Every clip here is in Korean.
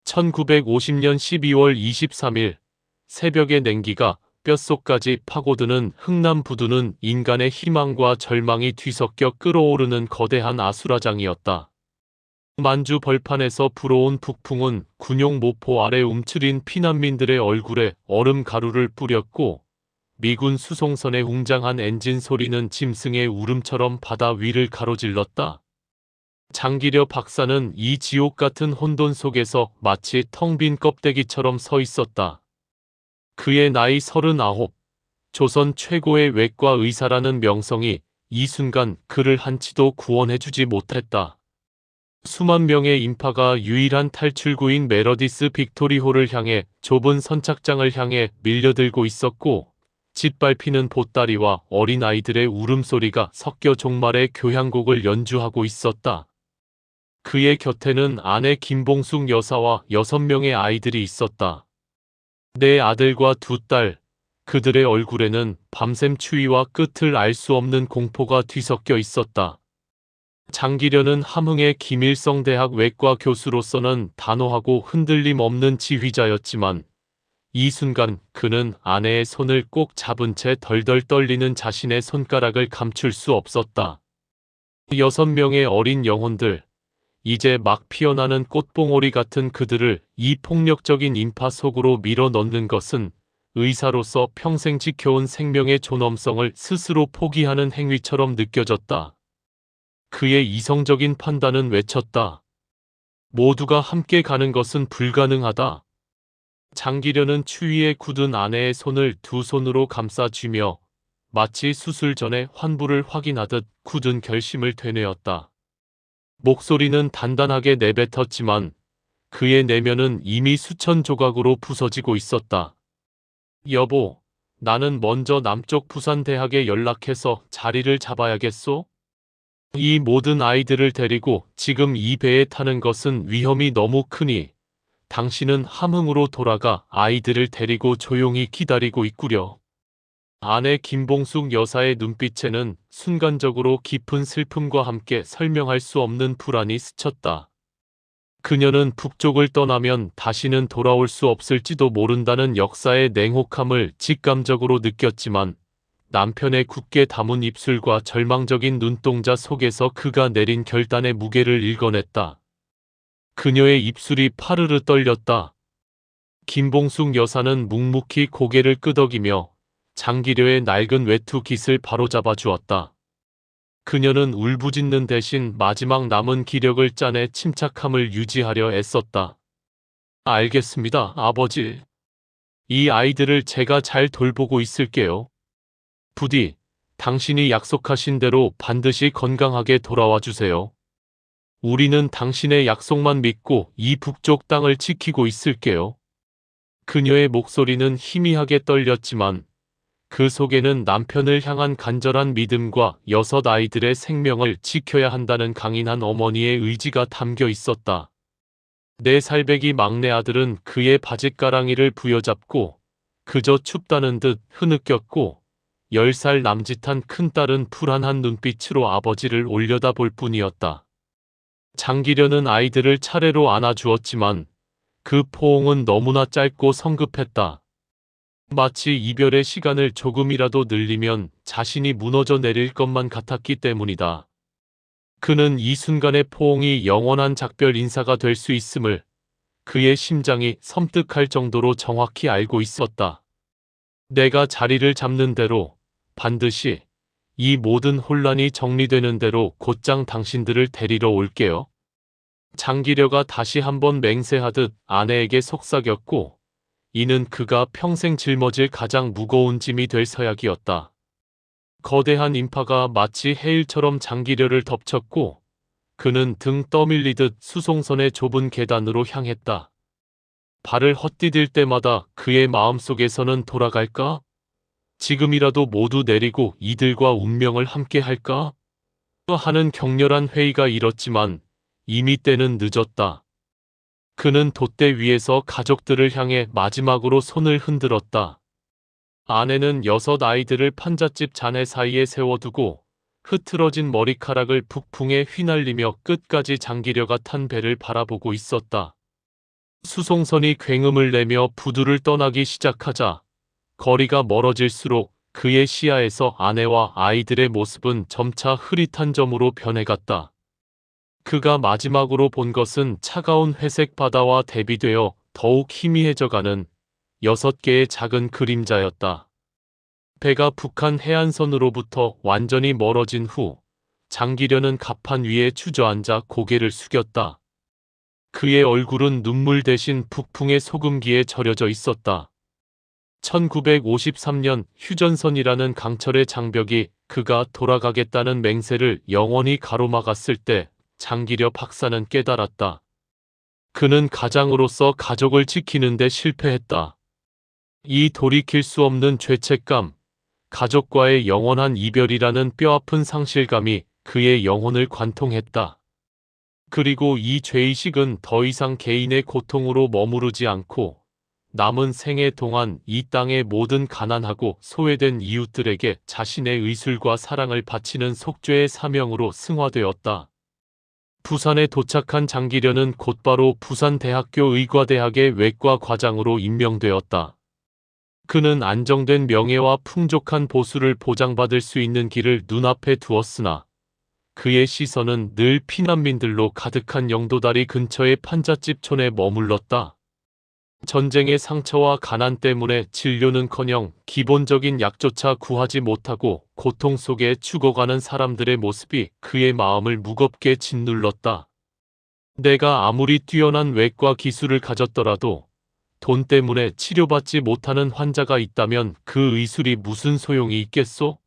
1950년 12월 23일 새벽의 냉기가 뼛속까지 파고드는 흥남부두는 인간의 희망과 절망이 뒤섞여 끓어오르는 거대한 아수라장이었다. 만주 벌판에서 불어온 북풍은 군용 모포 아래 움츠린 피난민들의 얼굴에 얼음 가루를 뿌렸고, 미군 수송선의 웅장한 엔진 소리는 짐승의 울음처럼 바다 위를 가로질렀다. 장기려 박사는 이 지옥 같은 혼돈 속에서 마치 텅 빈 껍데기처럼 서 있었다. 그의 나이 39, 조선 최고의 외과 의사라는 명성이 이 순간 그를 한치도 구원해주지 못했다. 수만 명의 인파가 유일한 탈출구인 메러디스 빅토리호를 향해 좁은 선착장을 향해 밀려들고 있었고, 짓밟히는 보따리와 어린아이들의 울음소리가 섞여 종말의 교향곡을 연주하고 있었다. 그의 곁에는 아내 김봉숙 여사와 6명의 아이들이 있었다. 4아들과 2딸, 그들의 얼굴에는 밤샘 추위와 끝을 알 수 없는 공포가 뒤섞여 있었다. 장기려는 함흥의 김일성대학 외과 교수로서는 단호하고 흔들림 없는 지휘자였지만, 이 순간 그는 아내의 손을 꼭 잡은 채 덜덜 떨리는 자신의 손가락을 감출 수 없었다. 6명의 어린 영혼들, 이제 막 피어나는 꽃봉오리 같은 그들을 이 폭력적인 인파 속으로 밀어 넣는 것은 의사로서 평생 지켜온 생명의 존엄성을 스스로 포기하는 행위처럼 느껴졌다. 그의 이성적인 판단은 외쳤다. 모두가 함께 가는 것은 불가능하다. 장기려는 추위에 굳은 아내의 손을 2손으로 감싸쥐며 마치 수술 전에 환부를 확인하듯 굳은 결심을 되뇌었다. 목소리는 단단하게 내뱉었지만 그의 내면은 이미 수천 조각으로 부서지고 있었다. 여보, 나는 먼저 남쪽 부산대학에 연락해서 자리를 잡아야겠소? 이 모든 아이들을 데리고 지금 이 배에 타는 것은 위험이 너무 크니 당신은 함흥으로 돌아가 아이들을 데리고 조용히 기다리고 있구려. 아내 김봉숙 여사의 눈빛에는 순간적으로 깊은 슬픔과 함께 설명할 수 없는 불안이 스쳤다. 그녀는 북쪽을 떠나면 다시는 돌아올 수 없을지도 모른다는 역사의 냉혹함을 직감적으로 느꼈지만, 남편의 굳게 담은 입술과 절망적인 눈동자 속에서 그가 내린 결단의 무게를 읽어냈다. 그녀의 입술이 파르르 떨렸다. 김봉숙 여사는 묵묵히 고개를 끄덕이며 장기려의 낡은 외투 깃을 바로잡아 주었다. 그녀는 울부짖는 대신 마지막 남은 기력을 짜내 침착함을 유지하려 애썼다. 알겠습니다, 아버지. 이 아이들을 제가 잘 돌보고 있을게요. 부디 당신이 약속하신 대로 반드시 건강하게 돌아와 주세요. 우리는 당신의 약속만 믿고 이 북쪽 땅을 지키고 있을게요. 그녀의 목소리는 희미하게 떨렸지만 그 속에는 남편을 향한 간절한 믿음과 6아이들의 생명을 지켜야 한다는 강인한 어머니의 의지가 담겨 있었다. 4살배기 막내 아들은 그의 바짓가랑이를 부여잡고 그저 춥다는 듯 흐느꼈고, 10살 남짓한 큰딸은 불안한 눈빛으로 아버지를 올려다볼 뿐이었다. 장기려는 아이들을 차례로 안아주었지만 그 포옹은 너무나 짧고 성급했다. 마치 이별의 시간을 조금이라도 늘리면 자신이 무너져 내릴 것만 같았기 때문이다. 그는 이 순간의 포옹이 영원한 작별 인사가 될 수 있음을 그의 심장이 섬뜩할 정도로 정확히 알고 있었다. 내가 자리를 잡는 대로 반드시 이 모든 혼란이 정리되는 대로 곧장 당신들을 데리러 올게요. 장기려가 다시 한번 맹세하듯 아내에게 속삭였고, 이는 그가 평생 짊어질 가장 무거운 짐이 될 서약이었다. 거대한 인파가 마치 해일처럼 장기려를 덮쳤고, 그는 등 떠밀리듯 수송선의 좁은 계단으로 향했다. 발을 헛디딜 때마다 그의 마음속에서는 돌아갈까? 지금이라도 모두 내리고 이들과 운명을 함께 할까? 하는 격렬한 회의가 일었지만 이미 때는 늦었다. 그는 돛대 위에서 가족들을 향해 마지막으로 손을 흔들었다. 아내는 6아이들을 판잣집 잔해 사이에 세워두고 흐트러진 머리카락을 북풍에 휘날리며 끝까지 장기려가 탄 배를 바라보고 있었다. 수송선이 굉음을 내며 부두를 떠나기 시작하자 거리가 멀어질수록 그의 시야에서 아내와 아이들의 모습은 점차 흐릿한 점으로 변해갔다. 그가 마지막으로 본 것은 차가운 회색 바다와 대비되어 더욱 희미해져가는 6개의 작은 그림자였다. 배가 북한 해안선으로부터 완전히 멀어진 후 장기련은 갑판 위에 주저앉아 고개를 숙였다. 그의 얼굴은 눈물 대신 북풍의 소금기에 절여져 있었다. 1953년 휴전선이라는 강철의 장벽이 그가 돌아가겠다는 맹세를 영원히 가로막았을 때 장기려 박사는 깨달았다. 그는 가장으로서 가족을 지키는 데 실패했다. 이 돌이킬 수 없는 죄책감, 가족과의 영원한 이별이라는 뼈아픈 상실감이 그의 영혼을 관통했다. 그리고 이 죄의식은 더 이상 개인의 고통으로 머무르지 않고 남은 생애 동안 이 땅의 모든 가난하고 소외된 이웃들에게 자신의 의술과 사랑을 바치는 속죄의 사명으로 승화되었다. 부산에 도착한 장기련은 곧바로 부산대학교 의과대학의 외과 과장으로 임명되었다. 그는 안정된 명예와 풍족한 보수를 보장받을 수 있는 길을 눈앞에 두었으나 그의 시선은 늘 피난민들로 가득한 영도다리 근처의 판잣집촌에 머물렀다. 전쟁의 상처와 가난 때문에 진료는커녕 기본적인 약조차 구하지 못하고 고통 속에 죽어가는 사람들의 모습이 그의 마음을 무겁게 짓눌렀다. 내가 아무리 뛰어난 외과 기술을 가졌더라도 돈 때문에 치료받지 못하는 환자가 있다면 그 의술이 무슨 소용이 있겠소?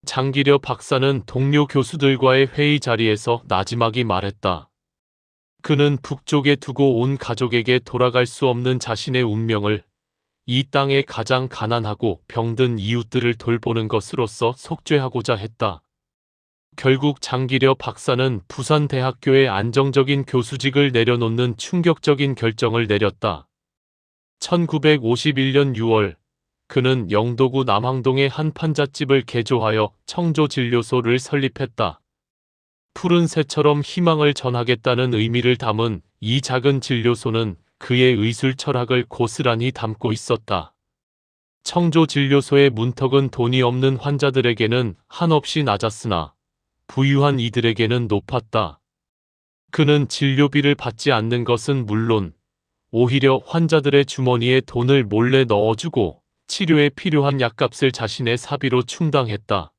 장기려 박사는 동료 교수들과의 회의 자리에서 나지막이 말했다. 그는 북쪽에 두고 온 가족에게 돌아갈 수 없는 자신의 운명을 이 땅의 가장 가난하고 병든 이웃들을 돌보는 것으로서 속죄하고자 했다. 결국 장기려 박사는 부산대학교의 안정적인 교수직을 내려놓는 충격적인 결정을 내렸다. 1951년 6월 그는 영도구 남항동의 한 판잣집을 개조하여 청조진료소를 설립했다. 푸른 새처럼 희망을 전하겠다는 의미를 담은 이 작은 진료소는 그의 의술 철학을 고스란히 담고 있었다. 청조진료소의 문턱은 돈이 없는 환자들에게는 한없이 낮았으나 부유한 이들에게는 높았다. 그는 진료비를 받지 않는 것은 물론 오히려 환자들의 주머니에 돈을 몰래 넣어주고 치료에 필요한 약값을 자신의 사비로 충당했다.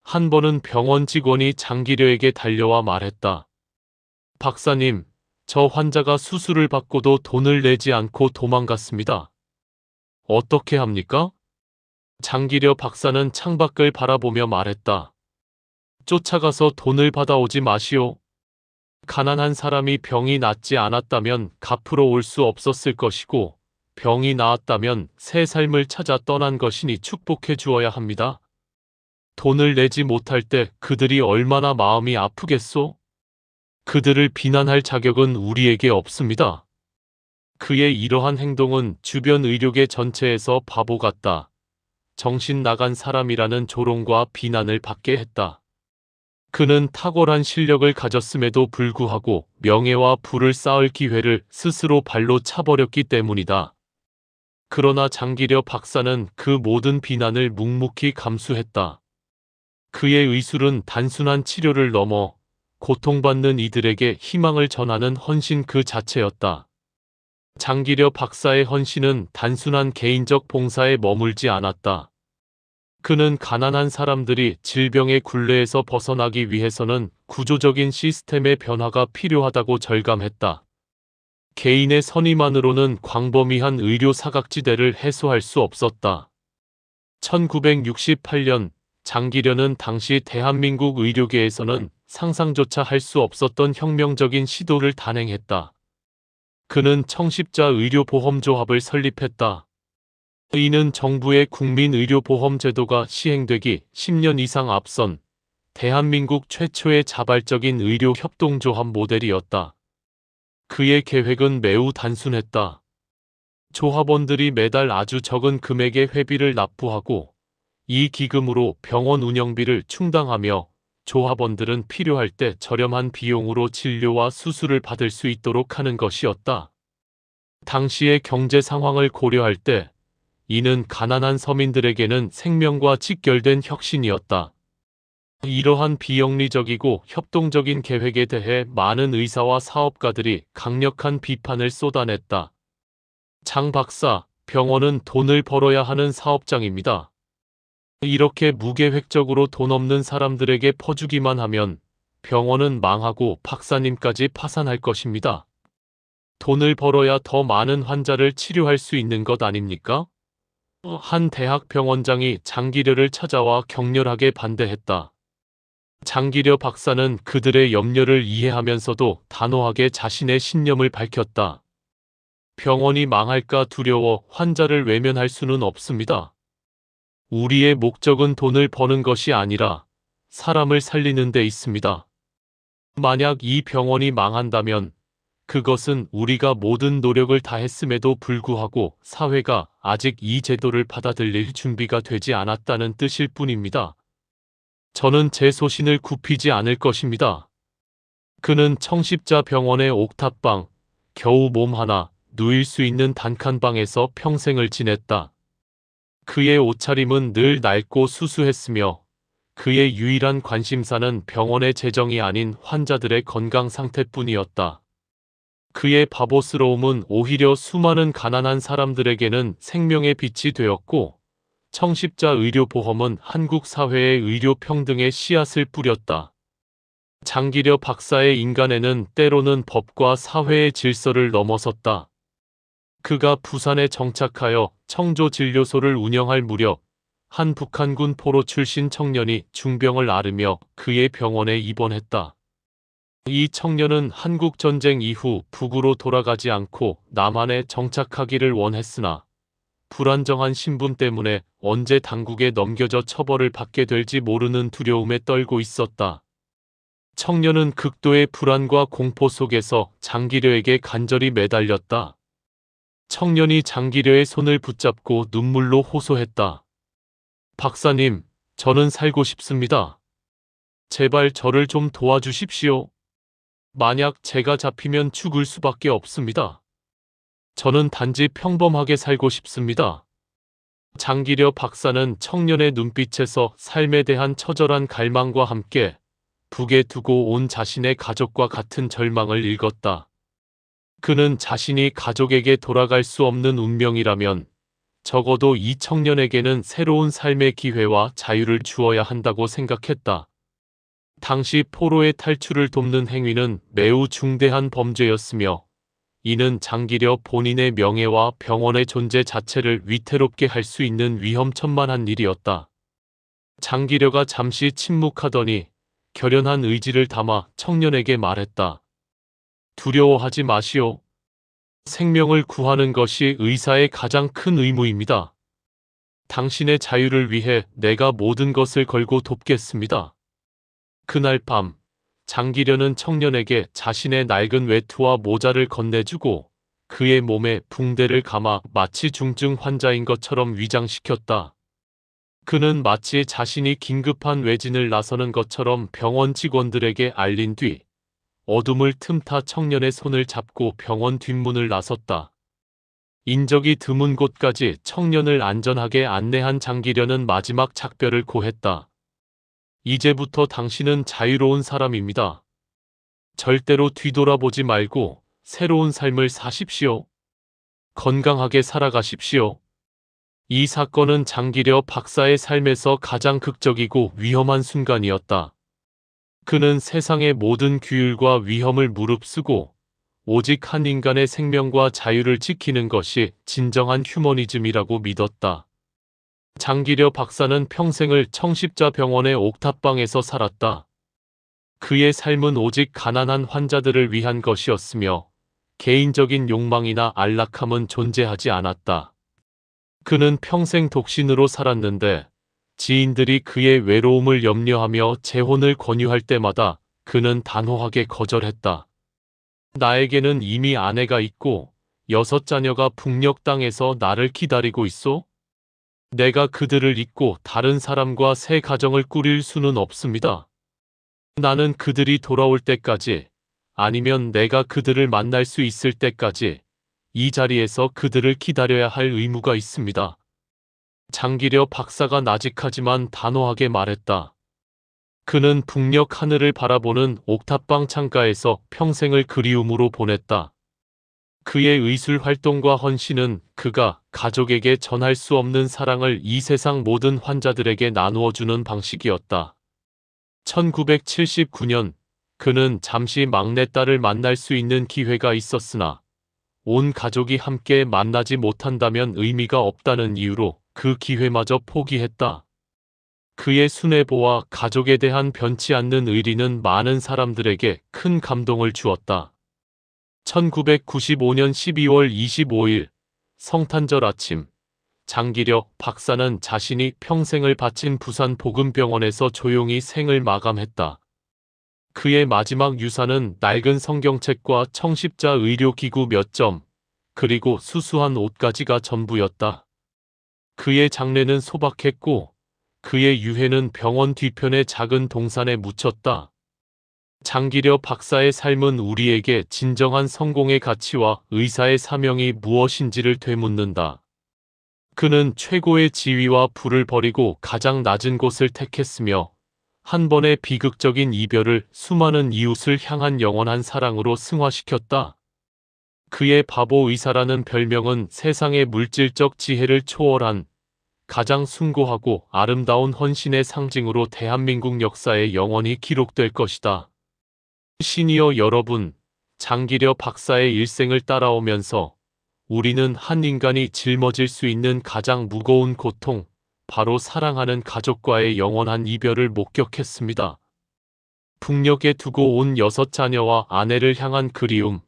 한 번은 병원 직원이 장기려에게 달려와 말했다. 박사님, 저 환자가 수술을 받고도 돈을 내지 않고 도망갔습니다. 어떻게 합니까? 장기려 박사는 창밖을 바라보며 말했다. 쫓아가서 돈을 받아오지 마시오. 가난한 사람이 병이 낫지 않았다면 갚으러 올 수 없었을 것이고 병이 나았다면 새 삶을 찾아 떠난 것이니 축복해 주어야 합니다. 돈을 내지 못할 때 그들이 얼마나 마음이 아프겠소? 그들을 비난할 자격은 우리에게 없습니다. 그의 이러한 행동은 주변 의료계 전체에서 바보 같다. 정신 나간 사람이라는 조롱과 비난을 받게 했다. 그는 탁월한 실력을 가졌음에도 불구하고 명예와 부를 쌓을 기회를 스스로 발로 차버렸기 때문이다. 그러나 장기려 박사는 그 모든 비난을 묵묵히 감수했다. 그의 의술은 단순한 치료를 넘어 고통받는 이들에게 희망을 전하는 헌신 그 자체였다. 장기려 박사의 헌신은 단순한 개인적 봉사에 머물지 않았다. 그는 가난한 사람들이 질병의 굴레에서 벗어나기 위해서는 구조적인 시스템의 변화가 필요하다고 절감했다. 개인의 선의만으로는 광범위한 의료 사각지대를 해소할 수 없었다. 1968년 장기려는 당시 대한민국 의료계에서는 상상조차 할 수 없었던 혁명적인 시도를 단행했다. 그는 청십자 의료보험조합을 설립했다. 이는 정부의 국민의료보험제도가 시행되기 10년 이상 앞선 대한민국 최초의 자발적인 의료협동조합 모델이었다. 그의 계획은 매우 단순했다. 조합원들이 매달 아주 적은 금액의 회비를 납부하고 이 기금으로 병원 운영비를 충당하며 조합원들은 필요할 때 저렴한 비용으로 진료와 수술을 받을 수 있도록 하는 것이었다. 당시의 경제 상황을 고려할 때 이는 가난한 서민들에게는 생명과 직결된 혁신이었다. 이러한 비영리적이고 협동적인 계획에 대해 많은 의사와 사업가들이 강력한 비판을 쏟아냈다. 장 박사, 병원은 돈을 벌어야 하는 사업장입니다. 이렇게 무계획적으로 돈 없는 사람들에게 퍼주기만 하면 병원은 망하고 박사님까지 파산할 것입니다. 돈을 벌어야 더 많은 환자를 치료할 수 있는 것 아닙니까? 한 대학 병원장이 장기려를 찾아와 격렬하게 반대했다. 장기려 박사는 그들의 염려를 이해하면서도 단호하게 자신의 신념을 밝혔다. 병원이 망할까 두려워 환자를 외면할 수는 없습니다. 우리의 목적은 돈을 버는 것이 아니라 사람을 살리는 데 있습니다. 만약 이 병원이 망한다면 그것은 우리가 모든 노력을 다했음에도 불구하고 사회가 아직 이 제도를 받아들일 준비가 되지 않았다는 뜻일 뿐입니다. 저는 제 소신을 굽히지 않을 것입니다. 그는 청십자병원의 옥탑방, 겨우 몸 하나 누일 수 있는 단칸방에서 평생을 지냈다. 그의 옷차림은 늘 낡고 수수했으며 그의 유일한 관심사는 병원의 재정이 아닌 환자들의 건강 상태뿐이었다. 그의 바보스러움은 오히려 수많은 가난한 사람들에게는 생명의 빛이 되었고 청십자 의료보험은 한국 사회의 의료 평등의 씨앗을 뿌렸다. 장기려 박사의 인간에는 때로는 법과 사회의 질서를 넘어섰다. 그가 부산에 정착하여 청조진료소를 운영할 무렵 한 북한군 포로 출신 청년이 중병을 앓으며 그의 병원에 입원했다. 이 청년은 한국전쟁 이후 북으로 돌아가지 않고 남한에 정착하기를 원했으나 불안정한 신분 때문에 언제 당국에 넘겨져 처벌을 받게 될지 모르는 두려움에 떨고 있었다. 청년은 극도의 불안과 공포 속에서 장기려에게 간절히 매달렸다. 청년이 장기려의 손을 붙잡고 눈물로 호소했다. 박사님, 저는 살고 싶습니다. 제발 저를 좀 도와주십시오. 만약 제가 잡히면 죽을 수밖에 없습니다. 저는 단지 평범하게 살고 싶습니다. 장기려 박사는 청년의 눈빛에서 삶에 대한 처절한 갈망과 함께 북에 두고 온 자신의 가족과 같은 절망을 읽었다. 그는 자신이 가족에게 돌아갈 수 없는 운명이라면 적어도 이 청년에게는 새로운 삶의 기회와 자유를 주어야 한다고 생각했다. 당시 포로의 탈출을 돕는 행위는 매우 중대한 범죄였으며 이는 장기려 본인의 명예와 병원의 존재 자체를 위태롭게 할 수 있는 위험천만한 일이었다. 장기려가 잠시 침묵하더니 결연한 의지를 담아 청년에게 말했다. 두려워하지 마시오. 생명을 구하는 것이 의사의 가장 큰 의무입니다. 당신의 자유를 위해 내가 모든 것을 걸고 돕겠습니다. 그날 밤 장기려는 청년에게 자신의 낡은 외투와 모자를 건네주고 그의 몸에 붕대를 감아 마치 중증 환자인 것처럼 위장시켰다. 그는 마치 자신이 긴급한 외진을 나서는 것처럼 병원 직원들에게 알린 뒤 어둠을 틈타 청년의 손을 잡고 병원 뒷문을 나섰다. 인적이 드문 곳까지 청년을 안전하게 안내한 장기려는 마지막 작별을 고했다. 이제부터 당신은 자유로운 사람입니다. 절대로 뒤돌아보지 말고 새로운 삶을 사십시오. 건강하게 살아가십시오. 이 사건은 장기려 박사의 삶에서 가장 극적이고 위험한 순간이었다. 그는 세상의 모든 규율과 위험을 무릅쓰고 오직 한 인간의 생명과 자유를 지키는 것이 진정한 휴머니즘이라고 믿었다. 장기려 박사는 평생을 청십자병원의 옥탑방에서 살았다. 그의 삶은 오직 가난한 환자들을 위한 것이었으며 개인적인 욕망이나 안락함은 존재하지 않았다. 그는 평생 독신으로 살았는데 지인들이 그의 외로움을 염려하며 재혼을 권유할 때마다 그는 단호하게 거절했다. 나에게는 이미 아내가 있고 6자녀가 북녘 땅에서 나를 기다리고 있소? 내가 그들을 잊고 다른 사람과 새 가정을 꾸릴 수는 없습니다. 나는 그들이 돌아올 때까지 아니면 내가 그들을 만날 수 있을 때까지 이 자리에서 그들을 기다려야 할 의무가 있습니다. 장기려 박사가 나직하지만 단호하게 말했다. 그는 북녘 하늘을 바라보는 옥탑방 창가에서 평생을 그리움으로 보냈다. 그의 의술 활동과 헌신은 그가 가족에게 전할 수 없는 사랑을 이 세상 모든 환자들에게 나누어주는 방식이었다. 1979년 그는 잠시 막내딸을 만날 수 있는 기회가 있었으나 온 가족이 함께 만나지 못한다면 의미가 없다는 이유로 그 기회마저 포기했다. 그의 순애보와 가족에 대한 변치 않는 의리는 많은 사람들에게 큰 감동을 주었다. 1995년 12월 25일 성탄절 아침, 장기려 박사는 자신이 평생을 바친 부산 복음병원에서 조용히 생을 마감했다. 그의 마지막 유산은 낡은 성경책과 청십자 의료기구 몇 점, 그리고 수수한 옷가지가 전부였다. 그의 장례는 소박했고 그의 유해는 병원 뒤편의 작은 동산에 묻혔다. 장기려 박사의 삶은 우리에게 진정한 성공의 가치와 의사의 사명이 무엇인지를 되묻는다. 그는 최고의 지위와 부를 버리고 가장 낮은 곳을 택했으며 한 번의 비극적인 이별을 수많은 이웃을 향한 영원한 사랑으로 승화시켰다. 그의 바보 의사라는 별명은 세상의 물질적 지혜를 초월한 가장 숭고하고 아름다운 헌신의 상징으로 대한민국 역사에 영원히 기록될 것이다. 시니어 여러분, 장기려 박사의 일생을 따라오면서 우리는 한 인간이 짊어질 수 있는 가장 무거운 고통, 바로 사랑하는 가족과의 영원한 이별을 목격했습니다. 북녘에 두고 온 6자녀와 아내를 향한 그리움,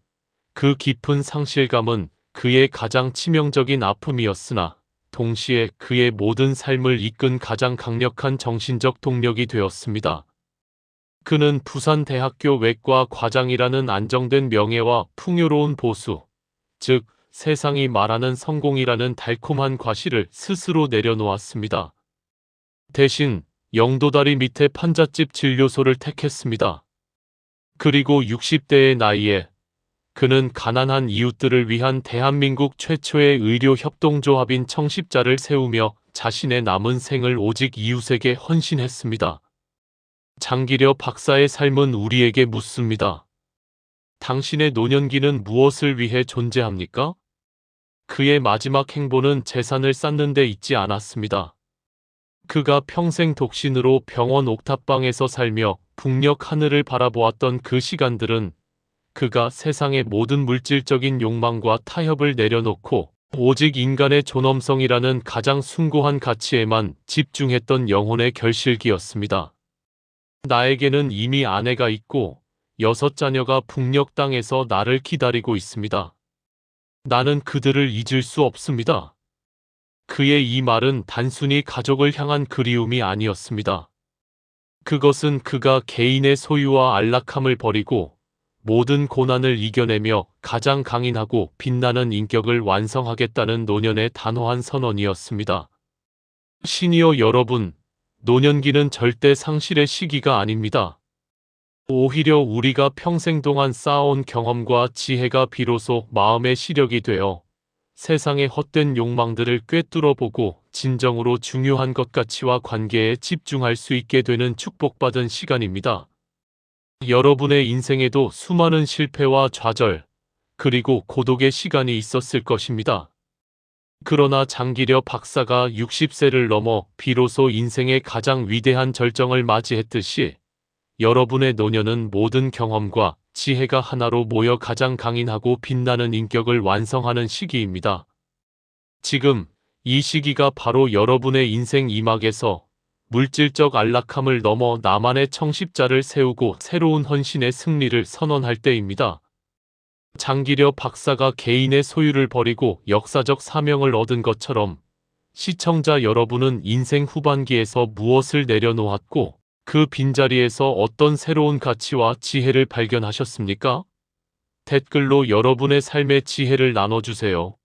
그 깊은 상실감은 그의 가장 치명적인 아픔이었으나 동시에 그의 모든 삶을 이끈 가장 강력한 정신적 동력이 되었습니다. 그는 부산대학교 외과 과장이라는 안정된 명예와 풍요로운 보수, 즉 세상이 말하는 성공이라는 달콤한 과실을 스스로 내려놓았습니다. 대신 영도다리 밑에 판잣집 진료소를 택했습니다. 그리고 60대의 나이에 그는 가난한 이웃들을 위한 대한민국 최초의 의료협동조합인 청십자를 세우며 자신의 남은 생을 오직 이웃에게 헌신했습니다. 장기려 박사의 삶은 우리에게 묻습니다. 당신의 노년기는 무엇을 위해 존재합니까? 그의 마지막 행보는 재산을 쌓는 데 있지 않았습니다. 그가 평생 독신으로 병원 옥탑방에서 살며 북녘 하늘을 바라보았던 그 시간들은 그가 세상의 모든 물질적인 욕망과 타협을 내려놓고 오직 인간의 존엄성이라는 가장 숭고한 가치에만 집중했던 영혼의 결실기였습니다. 나에게는 이미 아내가 있고 6자녀가 북녘 땅에서 나를 기다리고 있습니다. 나는 그들을 잊을 수 없습니다. 그의 이 말은 단순히 가족을 향한 그리움이 아니었습니다. 그것은 그가 개인의 소유와 안락함을 버리고 모든 고난을 이겨내며 가장 강인하고 빛나는 인격을 완성하겠다는 노년의 단호한 선언이었습니다. 시니어 여러분, 노년기는 절대 상실의 시기가 아닙니다. 오히려 우리가 평생 동안 쌓아온 경험과 지혜가 비로소 마음의 시력이 되어 세상의 헛된 욕망들을 꿰뚫어보고 진정으로 중요한 것 가치와 관계에 집중할 수 있게 되는 축복받은 시간입니다. 여러분의 인생에도 수많은 실패와 좌절, 그리고 고독의 시간이 있었을 것입니다. 그러나 장기려 박사가 60세를 넘어 비로소 인생의 가장 위대한 절정을 맞이했듯이 여러분의 노년은 모든 경험과 지혜가 하나로 모여 가장 강인하고 빛나는 인격을 완성하는 시기입니다. 지금 이 시기가 바로 여러분의 인생 이막에서 물질적 안락함을 넘어 나만의 청십자를 세우고 새로운 헌신의 승리를 선언할 때입니다. 장기려 박사가 개인의 소유를 버리고 역사적 사명을 얻은 것처럼 시청자 여러분은 인생 후반기에서 무엇을 내려놓았고 그 빈자리에서 어떤 새로운 가치와 지혜를 발견하셨습니까? 댓글로 여러분의 삶의 지혜를 나눠주세요.